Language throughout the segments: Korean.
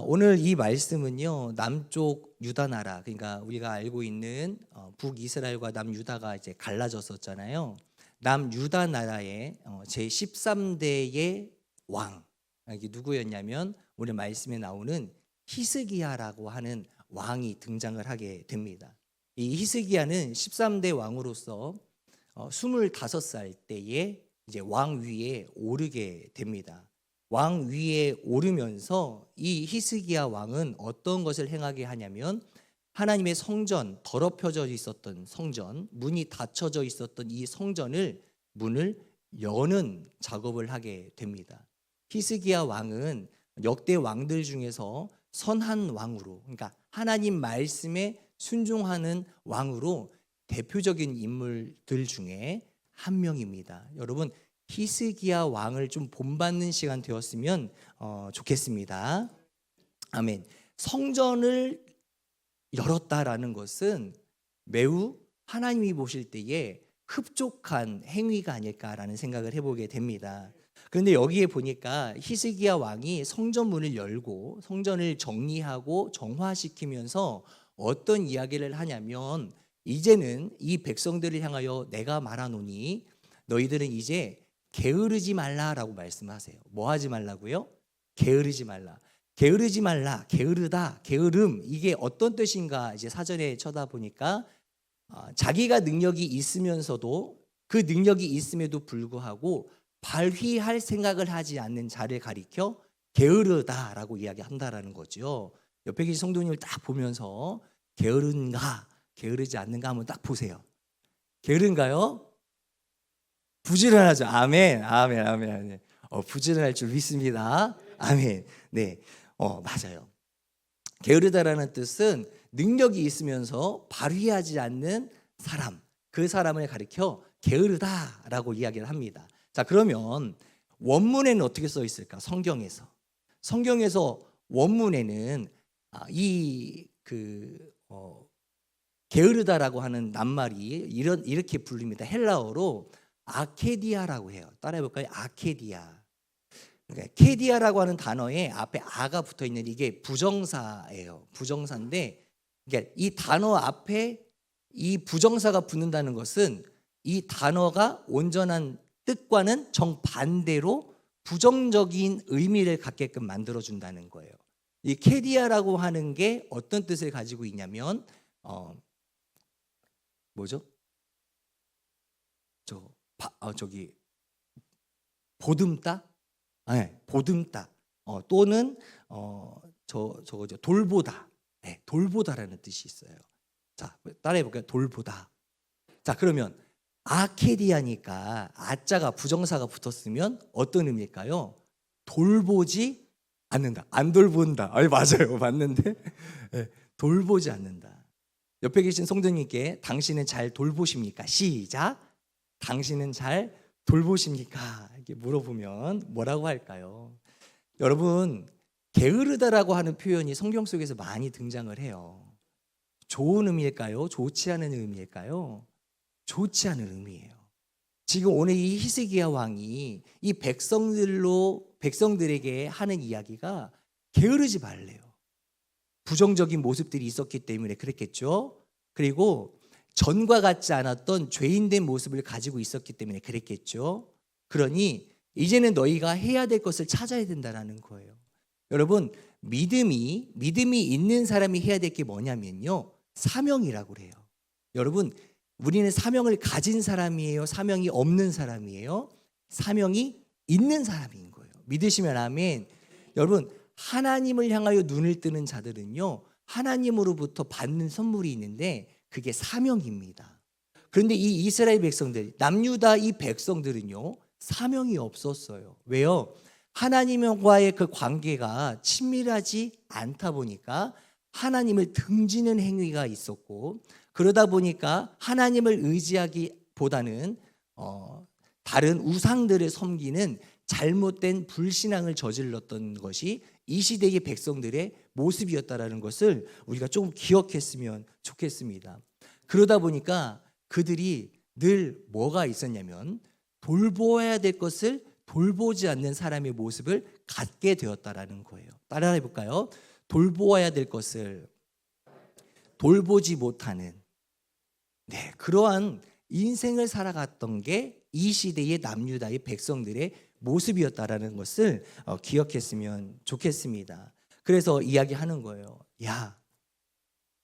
오늘 이 말씀은요, 남쪽 유다 나라, 그러니까 우리가 알고 있는 북이스라엘과 남유다가 이제 갈라졌었잖아요. 남유다 나라의 제 13대의 왕, 이게 누구였냐면 오늘 말씀에 나오는 히스기야라고 하는 왕이 등장을 하게 됩니다. 이 히스기야는 13대 왕으로서 25살 때에 이제 왕 위에 오르게 됩니다. 왕 위에 오르면서 이 히스기야 왕은 어떤 것을 행하게 하냐면 하나님의 성전, 더럽혀져 있었던 성전, 문이 닫혀져 있었던 이 성전을 문을 여는 작업을 하게 됩니다. 히스기야 왕은 역대 왕들 중에서 선한 왕으로, 그러니까 하나님 말씀에 순종하는 왕으로 대표적인 인물들 중에 한 명입니다. 여러분, 히스기야 왕을 좀 본받는 시간 되었으면 좋겠습니다. 아멘. 성전을 열었다라는 것은 매우 하나님이 보실 때에 흡족한 행위가 아닐까라는 생각을 해보게 됩니다. 그런데 여기에 보니까 히스기야 왕이 성전문을 열고 성전을 정리하고 정화시키면서 어떤 이야기를 하냐면, 이제는 이 백성들을 향하여 내가 말하노니 너희들은 이제 게으르지 말라라고 말씀하세요. 뭐 하지 말라고요? 게으르지 말라. 게으르지 말라. 게으르다. 게으름. 이게 어떤 뜻인가 이제 사전에 쳐다보니까 자기가 능력이 있으면서도 그 능력이 있음에도 불구하고 발휘할 생각을 하지 않는 자를 가리켜 게으르다라고 이야기한다라는 거죠. 옆에 계신 성도님을 딱 보면서 게으른가 게으르지 않는가 한번 딱 보세요. 게으른가요? 부지런하죠. 아멘, 아멘, 아멘, 아멘. 부지런할 줄 믿습니다. 아멘. 네, 맞아요. 게으르다라는 뜻은 능력이 있으면서 발휘하지 않는 사람, 그 사람을 가리켜 게으르다라고 이야기를 합니다. 자, 그러면 원문에는 어떻게 써 있을까? 성경에서 원문에는 게으르다라고 하는 낱말이 이렇게 불립니다. 헬라어로 아케디아라고 해요. 따라해볼까요? 아케디아. 그러니까 케디아라고 하는 단어에 앞에 아가 붙어 있는 이게 부정사예요. 부정사인데, 그러니까 이 단어 앞에 이 부정사가 붙는다는 것은 이 단어가 온전한 뜻과는 정반대로 부정적인 의미를 갖게끔 만들어준다는 거예요. 이 케디아라고 하는 게 어떤 뜻을 가지고 있냐면, 뭐죠? 보듬다? 네, 보듬다. 또는 돌보다. 네, 돌보다라는 뜻이 있어요. 자, 따라해 볼까요? 돌보다. 자, 그러면 아케디아니까 아자가 부정사가 붙었으면 어떤 의미일까요? 돌보지 않는다. 안 돌본다. 맞아요. 맞는데. 네, 돌보지 않는다. 옆에 계신 성도님께 당신은 잘 돌보십니까? 시작. 당신은 잘 돌보십니까? 이렇게 물어보면 뭐라고 할까요? 여러분, 게으르다라고 하는 표현이 성경 속에서 많이 등장을 해요. 좋은 의미일까요? 좋지 않은 의미일까요? 좋지 않은 의미예요. 지금 오늘 이 히스기야 왕이 이 백성들에게 하는 이야기가 게으르지 말래요. 부정적인 모습들이 있었기 때문에 그랬겠죠. 그리고 전과 같지 않았던 죄인된 모습을 가지고 있었기 때문에 그랬겠죠. 그러니 이제는 너희가 해야 될 것을 찾아야 된다는 거예요. 여러분, 믿음이 있는 사람이 해야 될 게 뭐냐면요, 사명이라고 그래요. 여러분, 우리는 사명을 가진 사람이에요? 사명이 없는 사람이에요? 사명이 있는 사람인 거예요. 믿으시면 아멘. 여러분, 하나님을 향하여 눈을 뜨는 자들은요, 하나님으로부터 받는 선물이 있는데 그게 사명입니다. 그런데 이 이스라엘 백성들, 남유다 이 백성들은요, 사명이 없었어요. 왜요? 하나님과의 그 관계가 친밀하지 않다 보니까 하나님을 등지는 행위가 있었고, 그러다 보니까 하나님을 의지하기보다는 다른 우상들을 섬기는 잘못된 불신앙을 저질렀던 것이 이 시대의 백성들의 모습이었다라는 것을 우리가 조금 기억했으면 좋겠습니다. 그러다 보니까 그들이 늘 뭐가 있었냐면 돌보아야 될 것을 돌보지 않는 사람의 모습을 갖게 되었다라는 거예요. 따라해 볼까요? 돌보아야 될 것을 돌보지 못하는 그러한 인생을 살아갔던 게 이 시대의 남유다의 백성들의 모습이었다라는 것을 기억했으면 좋겠습니다. 그래서 이야기하는 거예요. 야,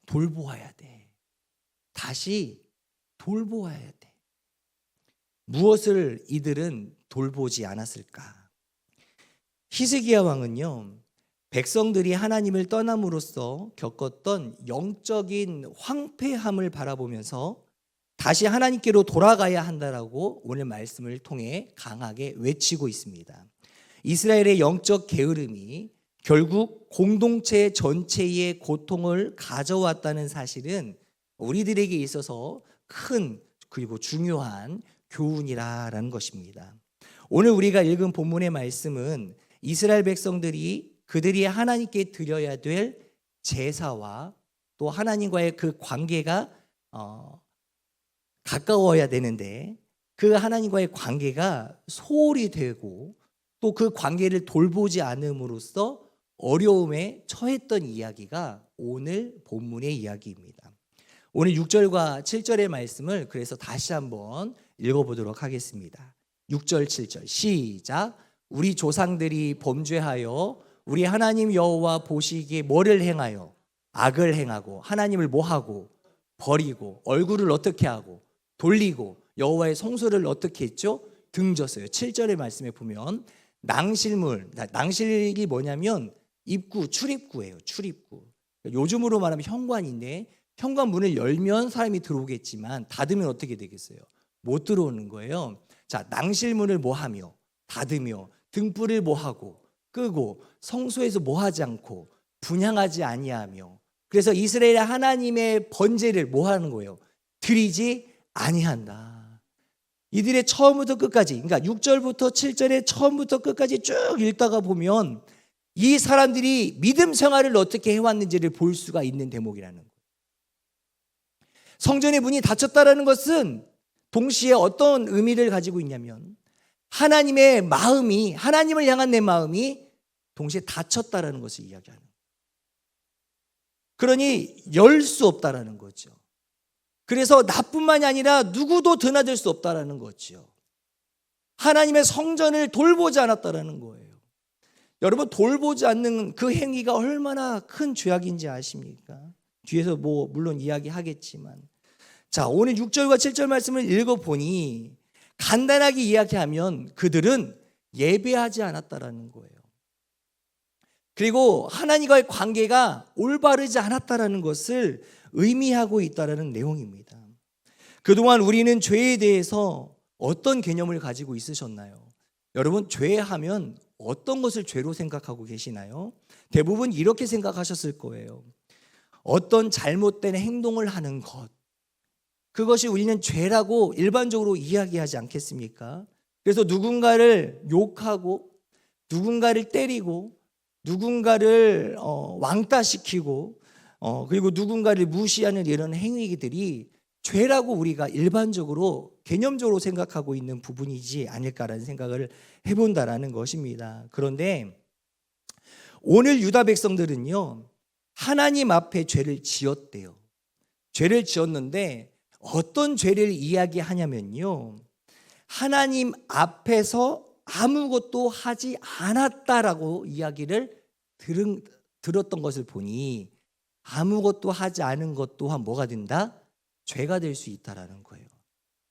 돌보아야 돼. 다시 돌보아야 돼. 무엇을 이들은 돌보지 않았을까? 히스기야 왕은요, 백성들이 하나님을 떠남으로써 겪었던 영적인 황폐함을 바라보면서 다시 하나님께로 돌아가야 한다라고 오늘 말씀을 통해 강하게 외치고 있습니다. 이스라엘의 영적 게으름이 결국 공동체 전체의 고통을 가져왔다는 사실은 우리들에게 있어서 큰 그리고 중요한 교훈이라는 것입니다. 오늘 우리가 읽은 본문의 말씀은 이스라엘 백성들이 그들이 하나님께 드려야 될 제사와 또 하나님과의 그 관계가 가까워야 되는데 그 하나님과의 관계가 소홀히 되고 또 그 관계를 돌보지 않음으로써 어려움에 처했던 이야기가 오늘 본문의 이야기입니다. 오늘 6절과 7절의 말씀을 그래서 다시 한번 읽어보도록 하겠습니다. 6절 7절 시작. 우리 조상들이 범죄하여 우리 하나님 여호와 보시기에 뭐를 행하여 악을 행하고 하나님을 뭐하고 버리고 얼굴을 어떻게 하고 돌리고 여호와의 성소를 어떻게 했죠? 등졌어요. 7절의 말씀에 보면 낭실물, 낭실이 뭐냐면 입구, 출입구예요. 출입구. 요즘으로 말하면 현관인데 현관 문을 열면 사람이 들어오겠지만 닫으면 어떻게 되겠어요? 못 들어오는 거예요. 자, 낭실문을 뭐하며 닫으며 등불을 뭐하고 끄고 성소에서 뭐하지 않고 분향하지 아니하며 그래서 이스라엘 하나님의 번제를 뭐하는 거예요? 드리지 아니한다. 이들의 처음부터 끝까지, 그러니까 6절부터 7절의 처음부터 끝까지 쭉 읽다가 보면 이 사람들이 믿음 생활을 어떻게 해왔는지를 볼 수가 있는 대목이라는 거예요. 성전의 문이 닫혔다라는 것은 동시에 어떤 의미를 가지고 있냐면 하나님의 마음이, 하나님을 향한 내 마음이 동시에 닫혔다라는 것을 이야기하는 거예요. 그러니 열 수 없다라는 거죠. 그래서 나뿐만이 아니라 누구도 드나들 수 없다라는 거죠. 하나님의 성전을 돌보지 않았다라는 거예요. 여러분, 돌보지 않는 그 행위가 얼마나 큰 죄악인지 아십니까? 뒤에서 물론 이야기하겠지만, 자, 오늘 6절과 7절 말씀을 읽어보니 간단하게 이야기하면 그들은 예배하지 않았다라는 거예요. 그리고 하나님과의 관계가 올바르지 않았다라는 것을 의미하고 있다라는 내용입니다. 그동안 우리는 죄에 대해서 어떤 개념을 가지고 있으셨나요? 여러분, 죄하면 어떤 것을 죄로 생각하고 계시나요? 대부분 이렇게 생각하셨을 거예요. 어떤 잘못된 행동을 하는 것, 그것이 우리는 죄라고 일반적으로 이야기하지 않겠습니까? 그래서 누군가를 욕하고 누군가를 때리고 누군가를 왕따시키고 그리고 누군가를 무시하는 이런 행위들이 죄라고 우리가 일반적으로 개념적으로 생각하고 있는 부분이지 않을까라는 생각을 해본다라는 것입니다. 그런데 오늘 유다 백성들은요, 하나님 앞에 죄를 지었대요. 죄를 지었는데 어떤 죄를 이야기하냐면요, 하나님 앞에서 아무것도 하지 않았다라고 이야기를 들었던 것을 보니 아무것도 하지 않은 것 또한 뭐가 된다? 죄가 될 수 있다라는 거예요.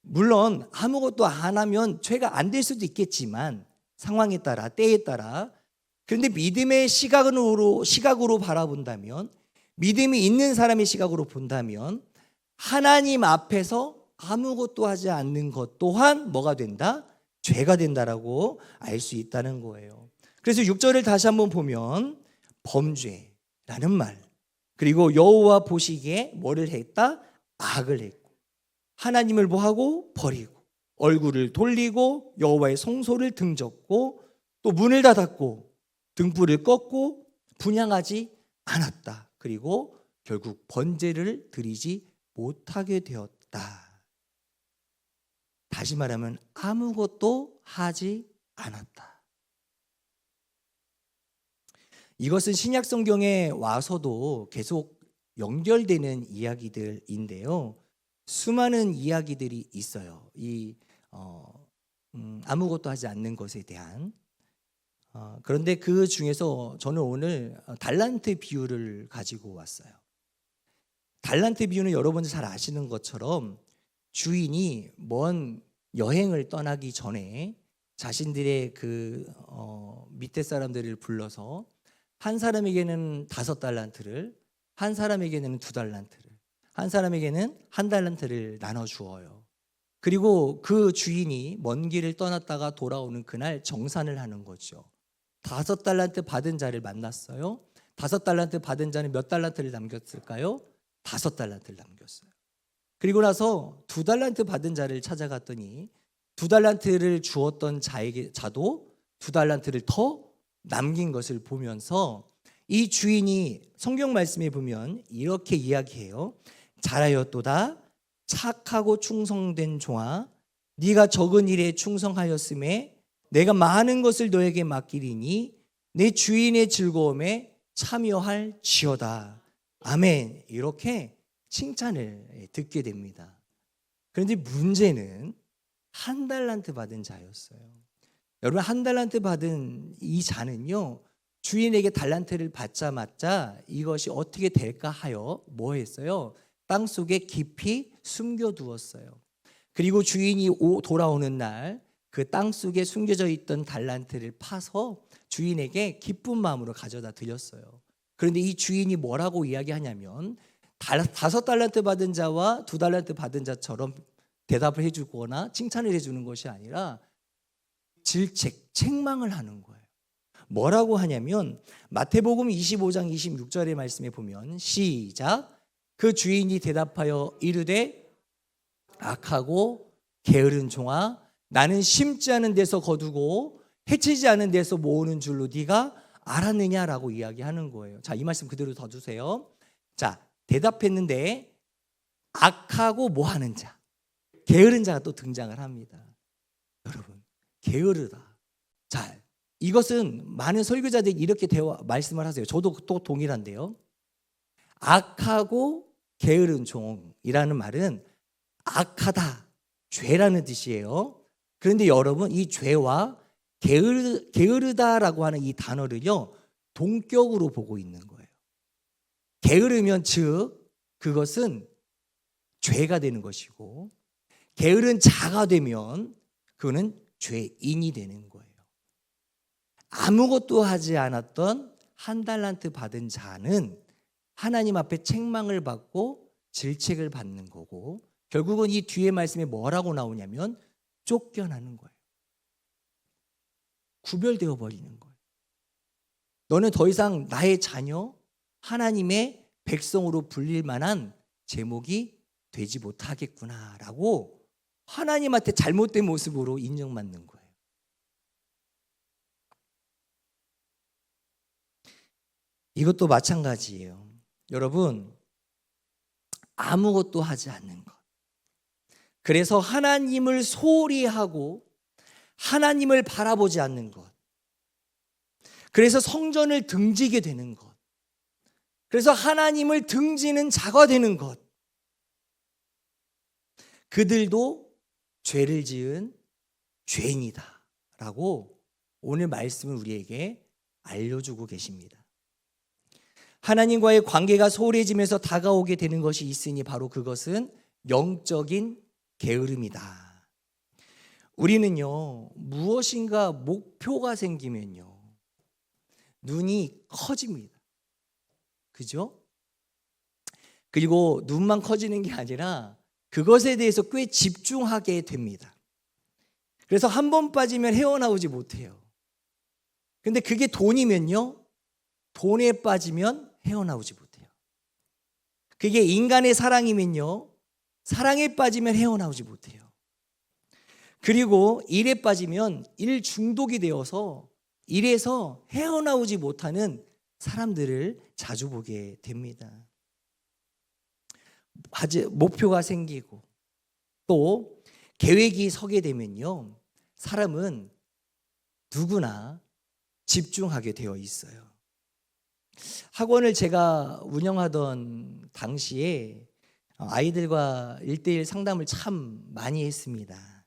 물론 아무것도 안 하면 죄가 안 될 수도 있겠지만 상황에 따라 때에 따라, 그런데 믿음의 시각으로 바라본다면, 믿음이 있는 사람의 시각으로 본다면 하나님 앞에서 아무것도 하지 않는 것 또한 뭐가 된다? 죄가 된다라고 알 수 있다는 거예요. 그래서 6절을 다시 한번 보면 범죄라는 말, 그리고 여호와 보시기에 뭐를 했다? 악을 했고 하나님을 뭐하고? 버리고 얼굴을 돌리고 여호와의 성소를 등졌고 또 문을 닫았고 등불을 껐고 분향하지 않았다. 그리고 결국 번제를 드리지 못하게 되었다. 다시 말하면 아무것도 하지 않았다. 이것은 신약 성경에 와서도 계속 연결되는 이야기들인데요. 수많은 이야기들이 있어요. 아무것도 하지 않는 것에 대한. 그런데 그 중에서 저는 오늘 달란트 비유를 가지고 왔어요. 달란트 비유는 여러분들 잘 아시는 것처럼 주인이 먼 여행을 떠나기 전에 자신들의 밑에 사람들을 불러서 한 사람에게는 5달란트를, 한 사람에게는 2달란트를, 한 사람에게는 1달란트를 나눠 주어요. 그리고 그 주인이 먼 길을 떠났다가 돌아오는 그날 정산을 하는 거죠. 5달란트 받은 자를 만났어요. 5달란트 받은 자는 몇 달란트를 남겼을까요? 5달란트를 남겼어요. 그리고 나서 2달란트 받은 자를 찾아갔더니 2달란트를 주었던 자도 2달란트를 더 남긴 것을 보면서 이 주인이 성경 말씀에 보면 이렇게 이야기해요. 잘하였도다 착하고 충성된 종아, 네가 적은 일에 충성하였음에 내가 많은 것을 너에게 맡기리니 내 주인의 즐거움에 참여할지어다. 아멘. 이렇게 칭찬을 듣게 됩니다. 그런데 문제는 1달란트 받은 자였어요. 여러분, 1달란트 받은 이 자는요, 주인에게 달란트를 받자마자 이것이 어떻게 될까 하여 뭐 했어요? 땅속에 깊이 숨겨두었어요. 그리고 주인이 돌아오는 날 그 땅속에 숨겨져 있던 달란트를 파서 주인에게 기쁜 마음으로 가져다 드렸어요. 그런데 이 주인이 뭐라고 이야기하냐면 5달란트 받은 자와 2달란트 받은 자처럼 대답을 해주거나 칭찬을 해주는 것이 아니라 책망을 하는 거예요. 뭐라고 하냐면 마태복음 25장 26절의 말씀에 보면 시작. 그 주인이 대답하여 이르되 악하고 게으른 종아, 나는 심지 않은 데서 거두고 해치지 않은 데서 모으는 줄로 네가 알았느냐라고 이야기하는 거예요. 자, 이 말씀 그대로 더 주세요. 자, 대답했는데 악하고 뭐 하는 자, 게으른 자가 또 등장을 합니다. 여러분, 게으르다. 자, 이것은 많은 설교자들이 이렇게 말씀을 하세요. 저도 또 동일한데요. 악하고 게으른 종이라는 말은 악하다, 죄라는 뜻이에요. 그런데 여러분, 이 죄와 게으르다라고 하는 이 단어를요, 동격으로 보고 있는 거예요. 게으르면 즉 그것은 죄가 되는 것이고, 게으른 자가 되면 그거는 죄인이 되는 거예요. 아무것도 하지 않았던 1달란트 받은 자는 하나님 앞에 책망을 받고 질책을 받는 거고, 결국은 이 뒤에 말씀에 뭐라고 나오냐면 쫓겨나는 거예요. 구별되어 버리는 거예요. 너는 더 이상 나의 자녀, 하나님의 백성으로 불릴 만한 제목이 되지 못하겠구나라고 하나님한테 잘못된 모습으로 인정받는 거예요. 이것도 마찬가지예요. 여러분, 아무것도 하지 않는 것. 그래서 하나님을 소홀히 하고 하나님을 바라보지 않는 것. 그래서 성전을 등지게 되는 것. 그래서 하나님을 등지는 자가 되는 것. 그들도 죄를 지은 죄인이다 라고 오늘 말씀을 우리에게 알려주고 계십니다. 하나님과의 관계가 소홀해지면서 다가오게 되는 것이 있으니 바로 그것은 영적인 게으름이다. 우리는요, 무엇인가 목표가 생기면요, 눈이 커집니다. 그죠? 그리고 눈만 커지는 게 아니라 그것에 대해서 꽤 집중하게 됩니다. 그래서 한 번 빠지면 헤어나오지 못해요. 근데 그게 돈이면요, 돈에 빠지면 헤어나오지 못해요. 그게 인간의 사랑이면요, 사랑에 빠지면 헤어나오지 못해요. 그리고 일에 빠지면 일 중독이 되어서 일에서 헤어나오지 못하는 사람들을 자주 보게 됩니다. 목표가 생기고 또 계획이 서게 되면요, 사람은 누구나 집중하게 되어 있어요. 학원을 제가 운영하던 당시에 아이들과 1대1 상담을 참 많이 했습니다.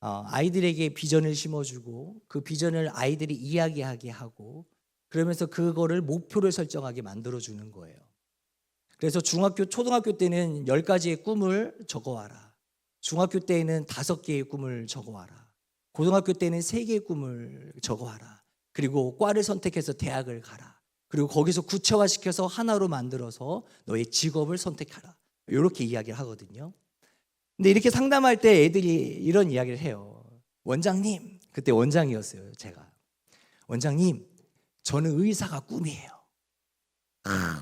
아이들에게 비전을 심어주고 그 비전을 아이들이 이야기하게 하고 그러면서 그거를 목표를 설정하게 만들어주는 거예요. 그래서 중학교, 초등학교 때는 10가지의 꿈을 적어와라. 중학교 때에는 5개의 꿈을 적어와라. 고등학교 때는 3개의 꿈을 적어와라. 그리고 과를 선택해서 대학을 가라. 그리고 거기서 구체화시켜서 하나로 만들어서 너의 직업을 선택하라. 이렇게 이야기를 하거든요. 근데 이렇게 상담할 때 애들이 이런 이야기를 해요. 원장님, 그때 원장이었어요, 제가. 원장님, 저는 의사가 꿈이에요.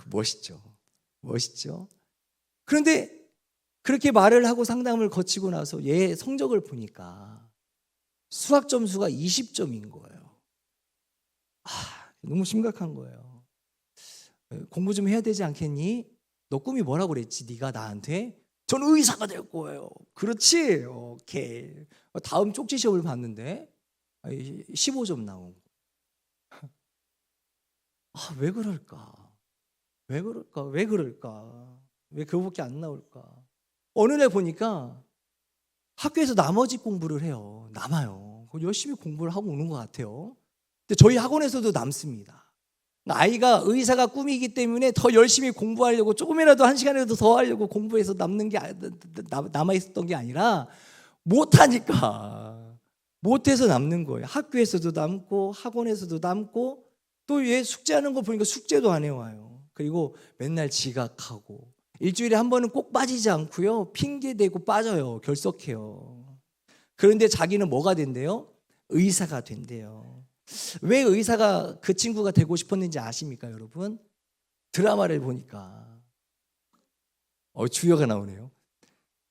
멋있죠. 멋있죠. 그런데 그렇게 말을 하고 상담을 거치고 나서 얘 성적을 보니까 수학 점수가 20점인 거예요. 너무 심각한 거예요. 공부 좀 해야 되지 않겠니? 너 꿈이 뭐라고 그랬지? 네가 나한테? 전 의사가 될 거예요. 그렇지? 오케이. 다음 쪽지 시험을 봤는데 15점 나온 거. 왜 그럴까? 왜 그럴까? 왜 그럴까? 왜 그거밖에 안 나올까? 어느 날 보니까 학교에서 나머지 공부를 해요. 남아요. 열심히 공부를 하고 오는 것 같아요. 근데 저희 학원에서도 남습니다. 아이가 의사가 꿈이기 때문에 더 열심히 공부하려고 조금이라도 1시간이라도 더 하려고 공부해서 남아 있었던 게 아니라 못하니까 못해서 남는 거예요. 학교에서도 남고 학원에서도 남고 또 얘 숙제하는 거 보니까 숙제도 안 해와요. 그리고 맨날 지각하고 일주일에 한 번은 꼭 빠지지 않고요. 핑계대고 빠져요. 결석해요. 그런데 자기는 뭐가 된대요? 의사가 된대요. 왜 의사가 그 친구가 되고 싶었는지 아십니까, 여러분? 드라마를 보니까 주여가 나오네요.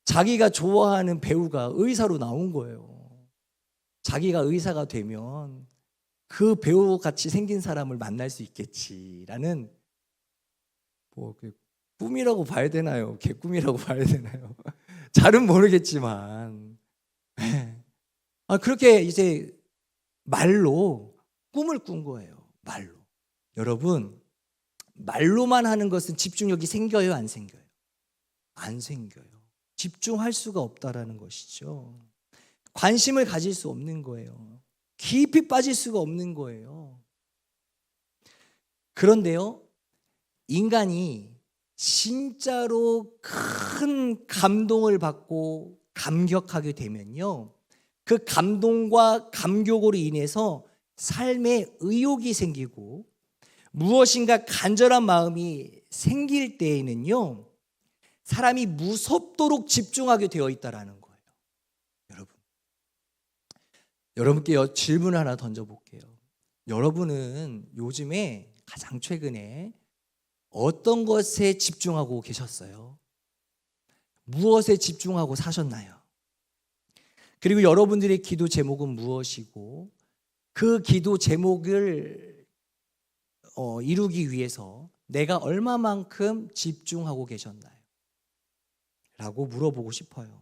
자기가 좋아하는 배우가 의사로 나온 거예요. 자기가 의사가 되면 그 배우 같이 생긴 사람을 만날 수 있겠지라는 꿈이라고 봐야 되나요? 개꿈이라고 봐야 되나요? 잘은 모르겠지만 그렇게 이제 말로 꿈을 꾼 거예요. 말로. 여러분, 말로만 하는 것은 집중력이 생겨요, 안 생겨요? 안 생겨요. 집중할 수가 없다라는 것이죠. 관심을 가질 수 없는 거예요. 깊이 빠질 수가 없는 거예요. 그런데요, 인간이 진짜로 큰 감동을 받고 감격하게 되면요, 그 감동과 감격으로 인해서 삶에 의욕이 생기고 무엇인가 간절한 마음이 생길 때에는요, 사람이 무섭도록 집중하게 되어 있다라는 거예요. 여러분께 질문을 하나 던져볼게요. 여러분은 요즘에 가장 최근에 어떤 것에 집중하고 계셨어요? 무엇에 집중하고 사셨나요? 그리고 여러분들의 기도 제목은 무엇이고 그 기도 제목을 이루기 위해서 내가 얼마만큼 집중하고 계셨나요? 라고 물어보고 싶어요.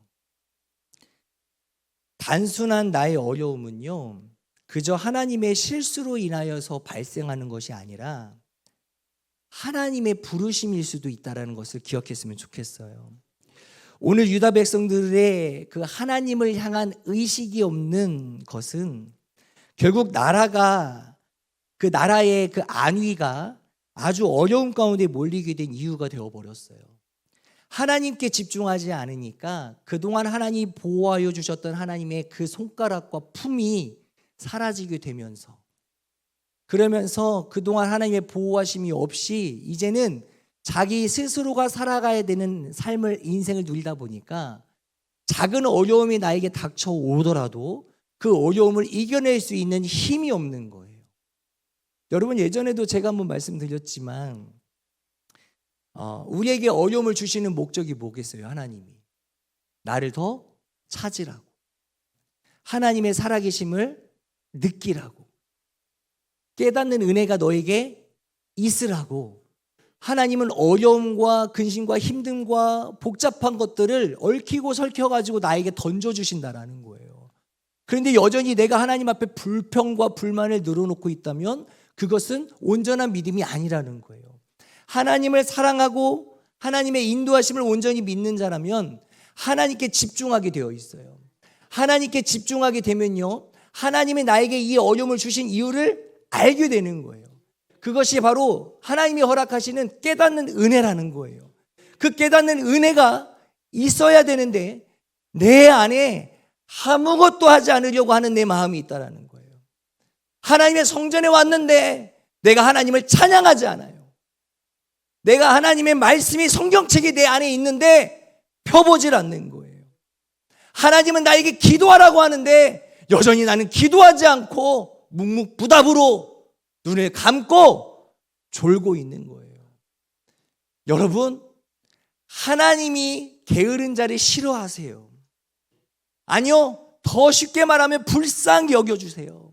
단순한 나의 어려움은요, 그저 하나님의 실수로 인하여서 발생하는 것이 아니라 하나님의 부르심일 수도 있다는 것을 기억했으면 좋겠어요. 오늘 유다 백성들의 그 하나님을 향한 의식이 없는 것은 결국 그 나라의 그 안위가 아주 어려움 가운데 몰리게 된 이유가 되어버렸어요. 하나님께 집중하지 않으니까 그동안 하나님이 보호하여 주셨던 하나님의 그 손가락과 품이 사라지게 되면서, 그러면서 그동안 하나님의 보호하심이 없이 이제는 자기 스스로가 살아가야 되는 인생을 누리다 보니까 작은 어려움이 나에게 닥쳐오더라도 그 어려움을 이겨낼 수 있는 힘이 없는 거예요. 여러분, 예전에도 제가 한번 말씀드렸지만 우리에게 어려움을 주시는 목적이 뭐겠어요? 하나님이 나를 더 찾으라고, 하나님의 살아계심을 느끼라고, 깨닫는 은혜가 너에게 있으라고. 하나님은 어려움과 근심과 힘듦과 복잡한 것들을 얽히고 설켜가지고 나에게 던져주신다라는 거예요. 그런데 여전히 내가 하나님 앞에 불평과 불만을 늘어놓고 있다면 그것은 온전한 믿음이 아니라는 거예요. 하나님을 사랑하고 하나님의 인도하심을 온전히 믿는 자라면 하나님께 집중하게 되어 있어요. 하나님께 집중하게 되면요, 하나님이 나에게 이 어려움을 주신 이유를 알게 되는 거예요. 그것이 바로 하나님이 허락하시는 깨닫는 은혜라는 거예요. 그 깨닫는 은혜가 있어야 되는데 내 안에 아무것도 하지 않으려고 하는 내 마음이 있다라는 거예요. 하나님의 성전에 왔는데 내가 하나님을 찬양하지 않아요. 내가 하나님의 말씀이 성경책이 내 안에 있는데 펴보질 않는 거예요. 하나님은 나에게 기도하라고 하는데 여전히 나는 기도하지 않고 묵묵부답으로 눈을 감고 졸고 있는 거예요. 여러분, 하나님이 게으른 자를 싫어하세요. 아니요, 더 쉽게 말하면 불쌍히 여겨주세요.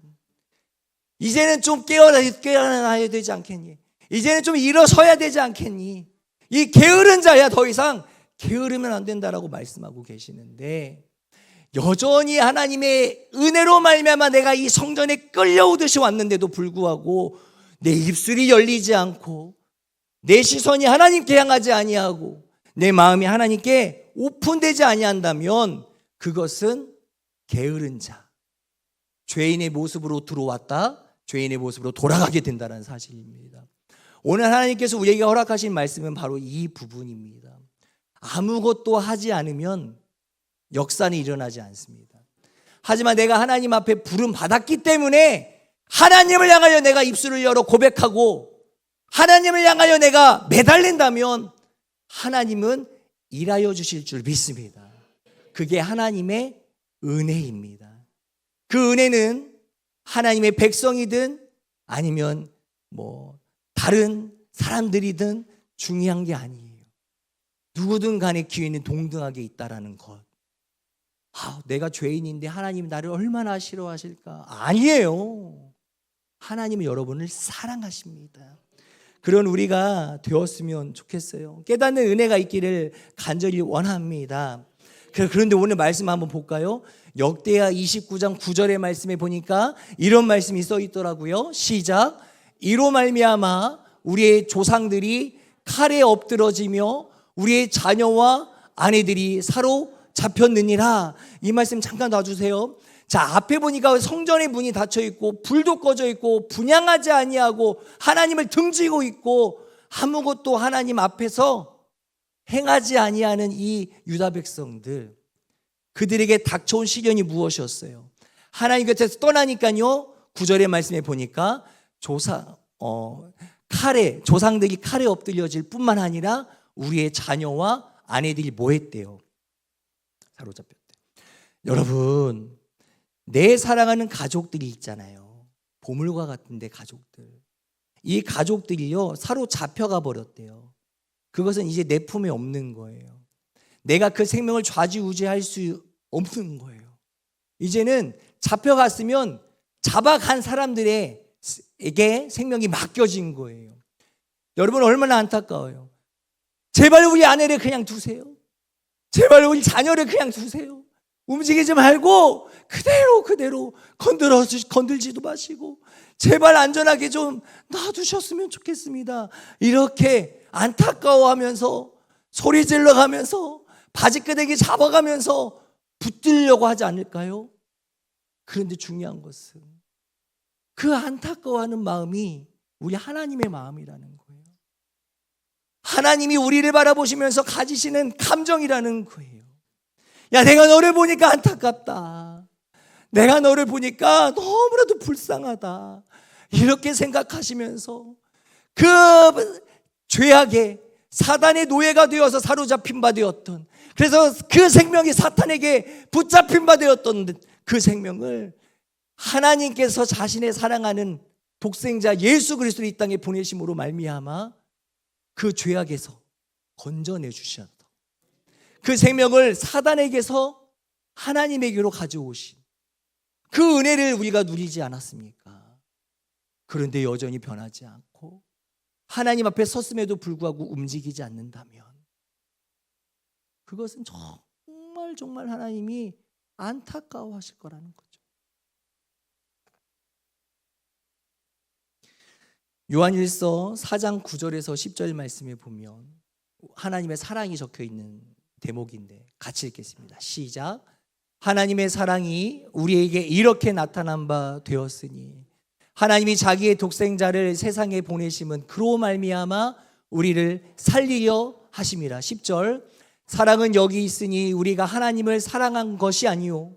이제는 좀 깨어나야 되지 않겠니? 이제는 좀 일어서야 되지 않겠니? 이 게으른 자야 더 이상 게으르면 안 된다라고 말씀하고 계시는데, 여전히 하나님의 은혜로 말미암아 내가 이 성전에 끌려오듯이 왔는데도 불구하고 내 입술이 열리지 않고 내 시선이 하나님께 향하지 아니하고 내 마음이 하나님께 오픈되지 아니한다면 그것은 게으른 자, 죄인의 모습으로 들어왔다, 죄인의 모습으로 돌아가게 된다는 사실입니다. 오늘 하나님께서 우리에게 허락하신 말씀은 바로 이 부분입니다. 아무것도 하지 않으면 역사는 일어나지 않습니다. 하지만 내가 하나님 앞에 부름 받았기 때문에 하나님을 향하여 내가 입술을 열어 고백하고 하나님을 향하여 내가 매달린다면 하나님은 일하여 주실 줄 믿습니다. 그게 하나님의 은혜입니다. 그 은혜는 하나님의 백성이든 아니면 다른 사람들이든 중요한 게 아니에요. 누구든 간에 기회는 동등하게 있다라는 것. 내가 죄인인데 하나님이 나를 얼마나 싫어하실까? 아니에요. 하나님은 여러분을 사랑하십니다. 그런 우리가 되었으면 좋겠어요. 깨닫는 은혜가 있기를 간절히 원합니다. 그런데 오늘 말씀 한번 볼까요? 역대하 29장 9절의 말씀에 보니까 이런 말씀이 써 있더라고요. 시작. 이로 말미암아 우리의 조상들이 칼에 엎드러지며 우리의 자녀와 아내들이 사로잡혔느니라. 이 말씀 잠깐 놔주세요. 자, 앞에 보니까 성전의 문이 닫혀 있고 불도 꺼져 있고 분향하지 아니하고 하나님을 등지고 있고 아무것도 하나님 앞에서 행하지 아니하는 이 유다 백성들, 그들에게 닥쳐온 시련이 무엇이었어요? 하나님 곁에서 떠나니까요, 9절의 말씀에 보니까 조상들이 칼에 엎드려질 뿐만 아니라 우리의 자녀와 아내들이 뭐 했대요? 사로잡혔대. 여러분, 내 사랑하는 가족들이 있잖아요. 보물과 같은데 가족들. 이 가족들이요, 사로잡혀가 버렸대요. 그것은 이제 내 품에 없는 거예요. 내가 그 생명을 좌지우지할 수 없는 거예요. 이제는 잡혀갔으면 잡아간 사람들에게 생명이 맡겨진 거예요. 여러분, 얼마나 안타까워요. 제발 우리 아내를 그냥 두세요. 제발 우리 자녀를 그냥 두세요. 움직이지 말고 그대로 건들지도 마시고 제발 안전하게 좀 놔두셨으면 좋겠습니다. 이렇게 안타까워하면서 소리 질러가면서 바지끄대기 잡아가면서 붙들려고 하지 않을까요? 그런데 중요한 것은 그 안타까워하는 마음이 우리 하나님의 마음이라는 거예요. 하나님이 우리를 바라보시면서 가지시는 감정이라는 거예요. 야, 내가 너를 보니까 안타깝다. 내가 너를 보니까 너무나도 불쌍하다. 이렇게 생각하시면서 그 죄악에 사단의 노예가 되어서 사로잡힌 바 되었던, 그래서 그 생명이 사탄에게 붙잡힌 바 되었던 그 생명을 하나님께서 자신의 사랑하는 독생자 예수 그리스도를 이 땅에 보내심으로 말미암아 그 죄악에서 건져내 주셨다. 그 생명을 사단에게서 하나님에게로 가져오신 그 은혜를 우리가 누리지 않았습니까? 그런데 여전히 변하지 않고 하나님 앞에 섰음에도 불구하고 움직이지 않는다면 그것은 정말 하나님이 안타까워하실 거라는 거죠. 요한일서 4장 9절에서 10절 말씀에 보면 하나님의 사랑이 적혀 있는 대목인데 같이 읽겠습니다. 시작. 하나님의 사랑이 우리에게 이렇게 나타난 바 되었으니 하나님이 자기의 독생자를 세상에 보내심은 그로 말미암아 우리를 살리려 하심이라. 10절. 사랑은 여기 있으니 우리가 하나님을 사랑한 것이 아니요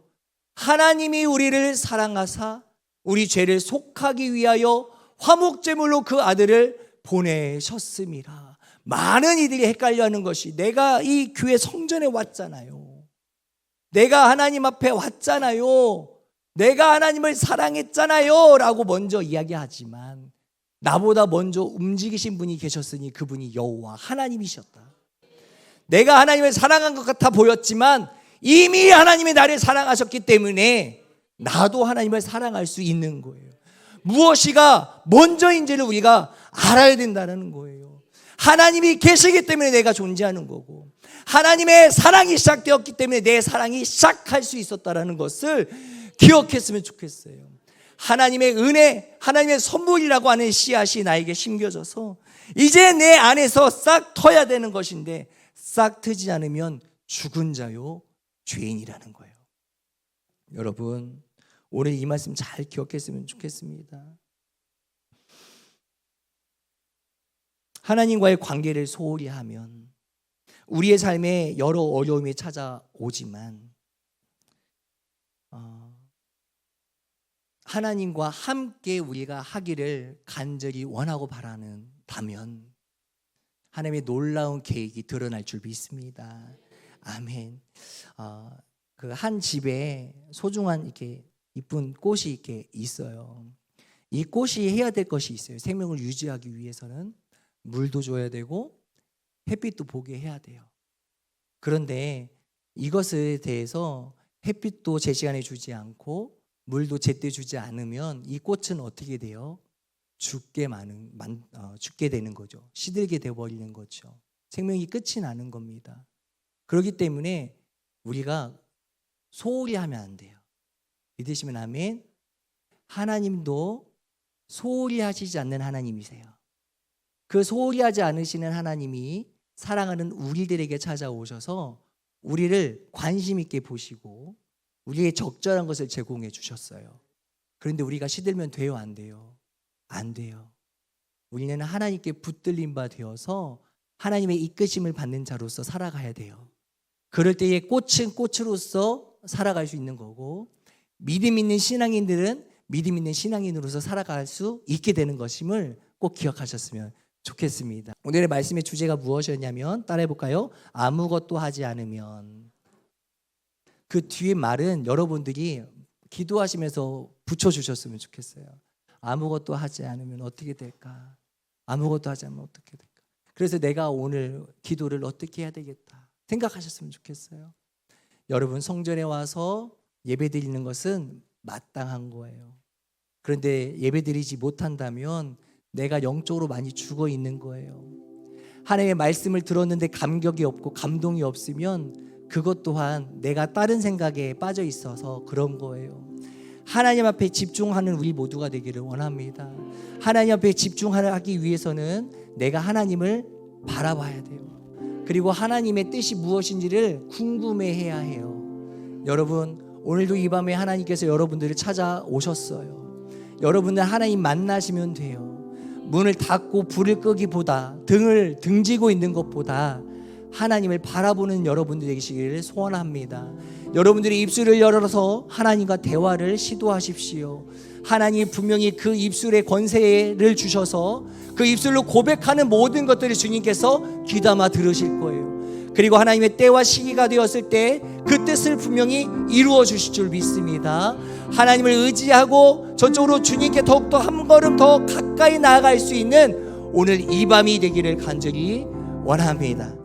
하나님이 우리를 사랑하사 우리 죄를 속하기 위하여 화목제물로 그 아들을 보내셨음이라. 많은 이들이 헷갈려하는 것이, 내가 이 교회 성전에 왔잖아요, 내가 하나님 앞에 왔잖아요, 내가 하나님을 사랑했잖아요 라고 먼저 이야기하지만 나보다 먼저 움직이신 분이 계셨으니 그분이 여호와 하나님이셨다. 내가 하나님을 사랑한 것 같아 보였지만 이미 하나님이 나를 사랑하셨기 때문에 나도 하나님을 사랑할 수 있는 거예요. 무엇이가 먼저인지를 우리가 알아야 된다는 거예요. 하나님이 계시기 때문에 내가 존재하는 거고, 하나님의 사랑이 시작되었기 때문에 내 사랑이 시작할 수 있었다는 것을 기억했으면 좋겠어요. 하나님의 은혜, 하나님의 선물이라고 하는 씨앗이 나에게 심겨져서 이제 내 안에서 싹 터야 되는 것인데 싹 트지 않으면 죽은 자요 죄인이라는 거예요. 여러분, 오늘 이 말씀 잘 기억했으면 좋겠습니다. 하나님과의 관계를 소홀히 하면 우리의 삶에 여러 어려움이 찾아오지만 하나님과 함께 우리가 하기를 간절히 원하고 바라는다면 하나님의 놀라운 계획이 드러날 줄 믿습니다. 아멘. 그 한 집에 소중한 이렇게 이쁜 꽃이 이렇게 있어요. 이 꽃이 해야 될 것이 있어요. 생명을 유지하기 위해서는 물도 줘야 되고 햇빛도 보게 해야 돼요. 그런데 이것에 대해서 햇빛도 제 시간에 주지 않고 물도 제때 주지 않으면 이 꽃은 어떻게 돼요? 죽게 되는 거죠. 시들게 되어버리는 거죠. 생명이 끝이 나는 겁니다. 그렇기 때문에 우리가 소홀히 하면 안 돼요. 믿으시면 아멘. 하나님도 소홀히 하시지 않는 하나님이세요. 그 소홀히 하지 않으시는 하나님이 사랑하는 우리들에게 찾아오셔서 우리를 관심 있게 보시고 우리의 적절한 것을 제공해 주셨어요. 그런데 우리가 시들면 돼요, 안 돼요? 안 돼요. 우리는 하나님께 붙들린 바 되어서 하나님의 이끄심을 받는 자로서 살아가야 돼요. 그럴 때에 꽃은 꽃으로서 살아갈 수 있는 거고, 믿음 있는 신앙인들은 믿음 있는 신앙인으로서 살아갈 수 있게 되는 것임을 꼭 기억하셨으면 좋겠습니다. 오늘의 말씀의 주제가 무엇이었냐면, 따라해 볼까요? 아무것도 하지 않으면. 그 뒤에 말은 여러분들이 기도하시면서 붙여주셨으면 좋겠어요. 아무것도 하지 않으면 어떻게 될까? 아무것도 하지 않으면 어떻게 될까? 그래서 내가 오늘 기도를 어떻게 해야 되겠다 생각하셨으면 좋겠어요. 여러분, 성전에 와서 예배드리는 것은 마땅한 거예요. 그런데 예배드리지 못한다면 내가 영적으로 많이 죽어 있는 거예요. 하나님의 말씀을 들었는데 감격이 없고 감동이 없으면 그것 또한 내가 다른 생각에 빠져 있어서 그런 거예요. 하나님 앞에 집중하는 우리 모두가 되기를 원합니다. 하나님 앞에 집중하기 위해서는 내가 하나님을 바라봐야 돼요. 그리고 하나님의 뜻이 무엇인지를 궁금해해야 해요. 여러분, 오늘도 이 밤에 하나님께서 여러분들을 찾아오셨어요. 여러분들 하나님 만나시면 돼요. 문을 닫고 불을 끄기보다, 등을 등지고 있는 것보다 하나님을 바라보는 여러분들 되시기를 소원합니다. 여러분들이 입술을 열어서 하나님과 대화를 시도하십시오. 하나님이 분명히 그 입술에 권세를 주셔서 그 입술로 고백하는 모든 것들을 주님께서 귀담아 들으실 거예요. 그리고 하나님의 때와 시기가 되었을 때 그 뜻을 분명히 이루어 주실 줄 믿습니다. 하나님을 의지하고 저쪽으로 주님께 더욱더 한 걸음 더 가까이 나아갈 수 있는 오늘 이 밤이 되기를 간절히 원합니다.